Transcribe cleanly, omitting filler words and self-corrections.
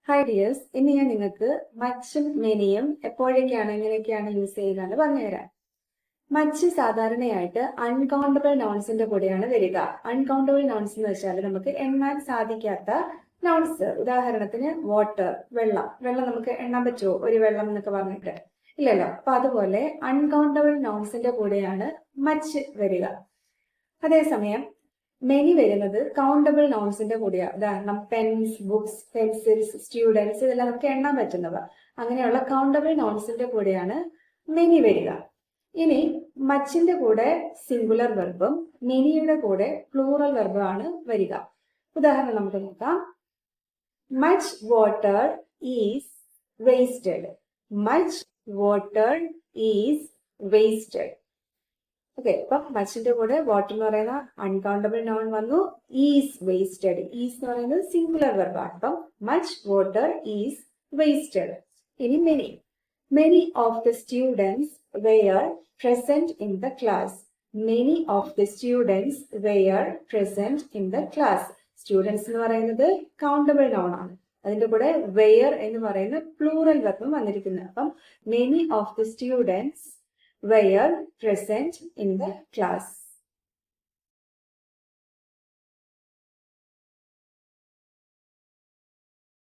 Hi dears, ഇന്ന് ഞാൻ നിങ്ങൾക്ക് മച്ചും മെനിയും എപ്പോഴൊക്കെയാണ് എങ്ങനെയൊക്കെയാണ് യൂസ് ചെയ്യുക എന്ന് പറഞ്ഞുതരാം. മച്ച് സാധാരണയായിട്ട് അൺകൗണ്ടബിൾ നൗൺസിന്റെ കൂടെയാണ് വരിക. അൺകൗണ്ടബിൾ നൗൺസ് എന്ന് വെച്ചാൽ നമുക്ക് എണ്ണാൻ സാധിക്കാത്ത നൗൺസ്. ഉദാഹരണത്തിന് വാട്ടർ, വെള്ളം. വെള്ളം നമുക്ക് എണ്ണാൻ പറ്റുമോ? ഒരു വെള്ളം എന്നൊക്കെ പറഞ്ഞിട്ട് ഇല്ലല്ലോ. അപ്പൊ അതുപോലെ അൺകൗണ്ടബിൾ നൗൺസിന്റെ കൂടെയാണ് മച്ച് വരിക. അതേസമയം മെനി വരുന്നത് കൗണ്ടബിൾ നൗൺസിന്റെ കൂടെയാണ്. ഉദാഹരണം പെൻസ്, ബുക്സ്, പെൻസിൽസ്, സ്റ്റുഡൻസ്, ഇതെല്ലാം നമുക്ക് എണ്ണാൻ പറ്റുന്നവ. അങ്ങനെയുള്ള കൗണ്ടബിൾ നൗൺസിന്റെ കൂടെയാണ് മെനി വരിക. ഇനി മച്ചിന്റെ കൂടെ സിംഗുലർ വെർബും മെനിയുടെ കൂടെ പ്ലൂറൽ വെർബും ആണ് വരിക. ഉദാഹരണം നമുക്ക് നോക്കാം. Much water is wasted. Much water is wasted. Okay, അപ്പം മച്ചിന്റെ കൂടെ വാട്ടർ എന്ന് പറയുന്ന അൺകൗണ്ടബിൾ നോൺ വന്നു. Is wasted. ഈസ് എന്ന് പറയുന്നത് സിംഗുലർ വെർബാണ്. അപ്പം മച്ച് വാട്ടർ ഈസ് വേസ്റ്റഡ്. ഇനി many. Many of the students were present in the class. Many of the students were present in the class. Students എന്ന് പറയുന്നത് കൗണ്ടബിൾ നോൺ ആണ്. അതിന്റെ കൂടെ വെയർ എന്ന് പറയുന്ന പ്ലൂറൽ വെർബും വന്നിരിക്കുന്നത്. അപ്പം many of the students were present in the class.